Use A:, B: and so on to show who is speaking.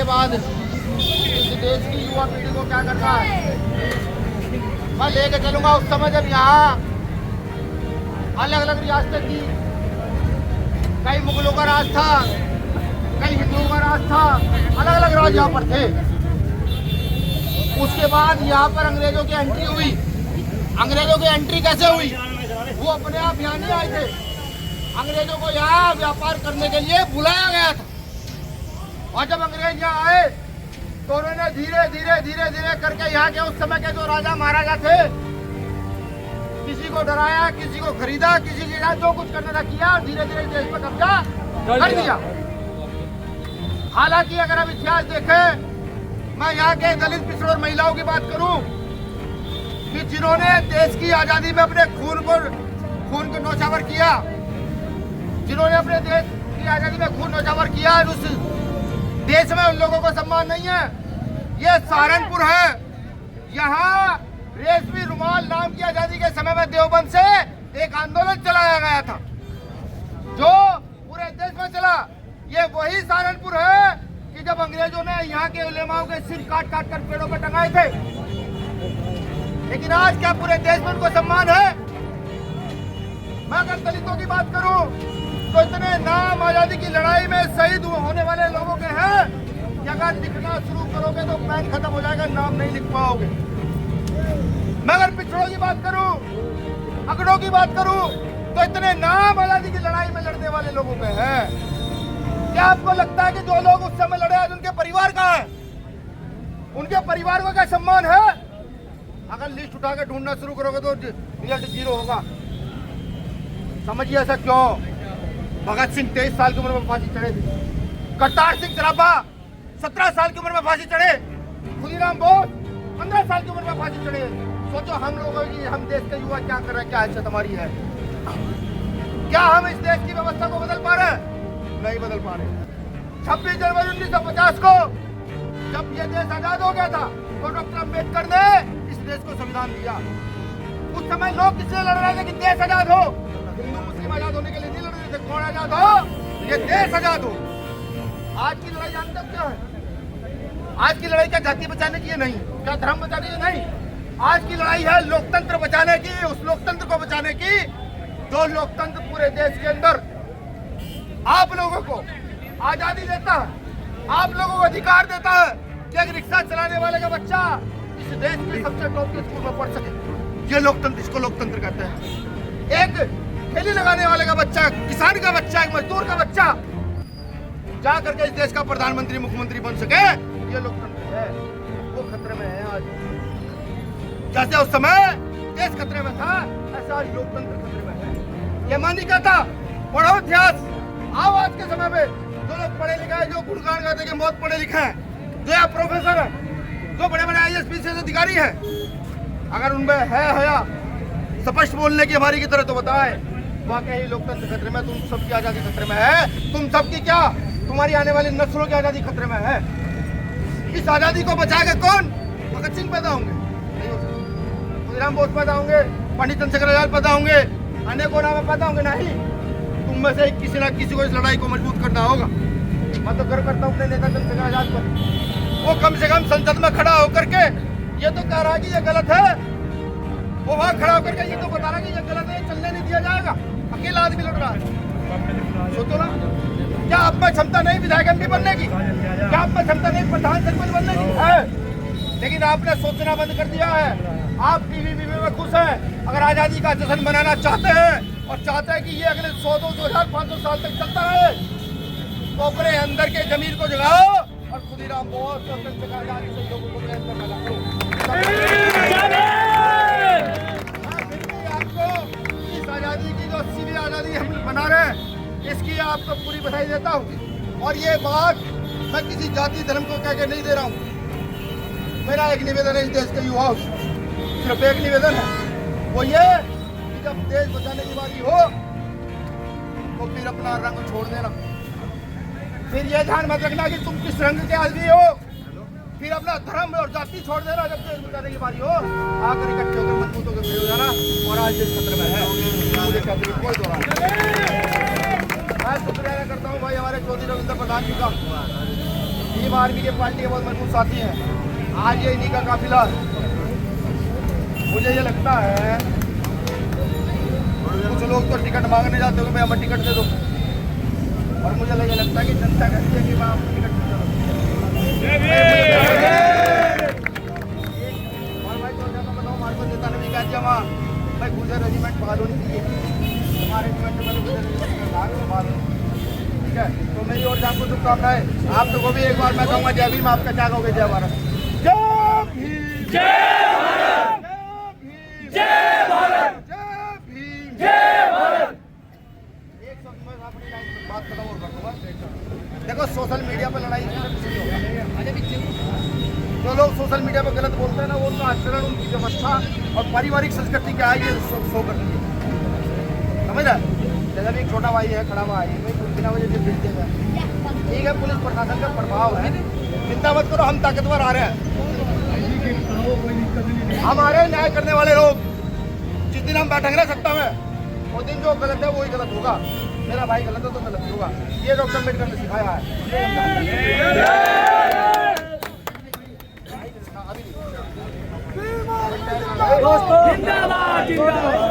A: के बाद इस देश की युवा पीढ़ी को क्या करना है मैं लेके चलूंगा। उस समय जब यहाँ अलग अलग रियासतें थी, कई मुगलों का राज था, कई हिंदुओं का राज था, अलग अलग राज यहाँ पर थे। उसके बाद यहाँ पर अंग्रेजों की एंट्री हुई। अंग्रेजों की एंट्री कैसे हुई? वो अपने आप यहाँ नहीं आए थे, अंग्रेजों को यहाँ व्यापार करने के लिए बुलाया गया था। और जब अंग्रेज यहाँ आए तो उन्होंने धीरे धीरे धीरे धीरे करके यहाँ के उस समय के जो राजा महाराजा थे, किसी को डराया, किसी को खरीदा, किसी के साथ जो कुछ करने का किया, धीरे धीरे देश पर कब्जा कर दिया। हालांकि अगर हम इतिहास देखें, मैं यहाँ के दलित पिछड़ों और महिलाओं की बात करूं कि जिन्होंने देश की आजादी में अपने खून को नौछावर किया, जिन्होंने अपने देश की आजादी में खून नौछावर किया, उस देश में उन लोगों को सम्मान नहीं है। ये सहारनपुर है। यहाँ रेशमी रुमाल नाम की आजादी के समय में देवबंद से एक आंदोलन चलाया गया था जो पूरे देश में चला। ये वही सहारनपुर है कि जब अंग्रेजों ने यहाँ के उलेमाओं के सिर काट काट कर पेड़ों पर टंगाए थे। लेकिन आज क्या पूरे देश में उनको सम्मान है? मैं अगर दलितों की बात करूं तो इतने नाम आजादी की लड़ाई में शहीद होने वाले लोगों के हैं कि अगर लिखना शुरू करोगे तो पेन खत्म हो जाएगा, नाम नहीं लिख पाओगे। मैं अगर पिछड़ों की बात करूं, अगड़ों की बात करूं तो इतने नाम आजादी की लड़ाई में लड़ने वाले लोगों के हैं। क्या आपको लगता है कि जो लोग उस समय लड़े आज उनके परिवार कहाँ है? उनके परिवार को क्या सम्मान है? अगर लिस्ट उठा के ढूंढना शुरू करोगे तो रिजल्ट 0 होगा। समझिए ऐसा क्यों? भगत सिंह 23 साल की उम्र में फांसी चढ़े थे। करतार सिंह सराभा 17 साल की उम्र में फांसी चढ़े। खुदीराम बोस 15 साल की उम्र में फांसी चढ़े। सोचो हम लोगों की, हम देश के युवा क्या कर रहे हैं, क्या हैसियत हमारी है? क्या हम इस देश की व्यवस्था को बदल पा रहे हैं? नहीं बदल पा रहे। 26 जनवरी 1950 को जब ये देश आजाद हो गया था तो डॉक्टर अम्बेडकर ने इस देश को संविधान दिया। उस समय लोग किससे लड़ रहे थे कि देश आजाद हो? हिंदू मुस्लिम आजाद होने के लिए नहीं लड़ रहे थे। कौन आजाद हो? ये देश आजाद हो। आज की लड़ाई जानते हो क्या है? आज की लड़ाई क्या जाति बचाने की है? नहीं। क्या धर्म बचाने की? नहीं। आज की लड़ाई है लोकतंत्र बचाने की। उस लोकतंत्र को बचाने की जो लोकतंत्र पूरे देश के अंदर आप लोगों को आजादी देता है, आप लोगों को अधिकार देता है कि एक रिक्शा चलाने वाले का बच्चा इस देश के सबसे टॉप के स्कूल में पढ़ सके। ये लोकतंत्र, इसको लोकतंत्र कहते हैं। एक ठेली लगाने वाले का बच्चा, किसान का बच्चा, एक मजदूर का बच्चा जा करके इस देश का प्रधानमंत्री मुख्यमंत्री बन सके, ये लोकतंत्र है। वो खतरे में है आज। जैसे उस समय देश खतरे में था, ऐसा आज लोकतंत्र खतरे में है। ये मैं नहीं कहता, पढ़ो इतिहास। आओ आज के समय में जो लोग पढ़े लिखे हैं, जो गुणगान गाते हैं, बहुत पढ़े लिखे हैं, जो यहाँ प्रोफेसर है, जो बड़े बड़े IAS PCS अधिकारी हैं, अगर उनमें है हया स्पष्ट बोलने की हमारी की तरह तो बताएं वाकई लोकतंत्र खतरे में, तुम सबकी आजादी खतरे में है। तुम सबकी क्या, तुम्हारी आने वाली नस्लों की आजादी खतरे में है। इस आजादी को बचाएगा कौन? भगत सिंह पैदा होंगे? नहीं हो सकता। खुदीराम बोस पैदा होंगे? पंडित चंद्रशेखर आजाद पैदा होंगे? अनेकों नाम पैदा होंगे? नहीं। तुम में से किसी ना किसी को इस लड़ाई को मजबूत करना होगा। मैं तो गर्व करता हूँ अपने नेता चंद्रशेखर आजाद पर। वो कम से कम संसद में खड़ा होकर के ये तो कह रहा है कि ये गलत है। वो वहाँ खड़ा होकर के ये तो बता रहा है कि ये गलत है, ये चलने नहीं दिया जाएगा। अकेला आदमी लड़ रहा है। सोचो ना, क्या आप में क्षमता नहीं विधायक MP बनने की? क्या आप में क्षमता नहीं प्रधान सरपंच बनने की? है। लेकिन आपने सोचना बंद कर दिया है। आप टीवी में खुश हैं। अगर आजादी का जश्न मनाना चाहते हैं और चाहते हैं कि ये अगले 100, 200, 500 साल तक चलता रहे, तो अपने अंदर के जमीर को जगाओ और खुदीराम बोस और चंद्रशेखर आजाद से लोगों को अंदर लगाओ। आपको इस आजादी की जो 80वीं आजादी हम बना रहे हैं, इसकी आपको पूरी बधाई देता हूँ। और ये बात मैं किसी जाति धर्म को कह के नहीं दे रहा हूँ। मेरा एक निवेदन है इस देश के युवाओं से, सिर्फ एक निवेदन है, वो ये कि जब देश बचाने की बारी हो तो फिर अपना रंग छोड़ देना। फिर ये ध्यान मत रखना कि तुम किस रंग के आदमी हो। फिर अपना धर्म और जाति छोड़ देना। जब देश बचाने की बारी हो, आकर इकट्ठे होकर मजबूत होकर खड़े हो जाना। और आज देश खतरे में है, मुझे कहते हैं कोई दौरान। मैं शुक्रिया करता हूँ भाई हमारे चौधरी रविंद्र प्रधान जी का। भीम आर्मी के पार्टी के बहुत मजबूत साथी हैं। आज ये इन्हीं का काफिला, मुझे ये लगता है कुछ लोग तो टिकट मांगने जाते हो कि भाई हमें टिकट दे दो, और मुझे ये लगता है कि जनता कहती है कि आप टिकट दे दो। और भाई तो मैं बताऊँ, हमारे को नेता ने भी कह दिया वहाँ भाई गुजर रेजिमेंट बहाल होनी चाहिए, हमारे रेजिमेंट में गुजर रेजिमेंट बहाल। ठीक है, तो मेरी ओर से आपको शुभकामनाएं। आप लोगों को भी एक बार मैं कहूँगा जय भीम, आपका क्या कहोगे? जय भारत, जय भीम, जय भारत, जय भारत, जय भीम, जय भारत। एक शब्द में अपनी लाइन में बात खत्म और कर दूंगा। देखो, सोशल मीडिया पर लड़ाई कुछ नहीं होगा। जो लोग सोशल मीडिया पर गलत बोलते हैं ना, वो उनका आचरण, उनकी व्यवस्था और पारिवारिक संस्कृति क्या है ये शो करती है, समझ रहा है? जैसा भी एक छोटा भाई है खड़ा हुआ है, बिना वजह से फिर देगा। ठीक है, पुलिस प्रशासन का प्रभाव है, चिंता मत करो, हम ताकतवर आ रहे हैं। हमारे न्याय करने वाले लोग, जिस दिन हम बैठेंगे ना सत्ता में, उस दिन जो गलत है वही गलत होगा। मेरा भाई गलत है तो गलत होगा, ये डॉक्टर अम्बेडकर ने सिखाया है।
B: जिंदाबाद जिंदाबाद।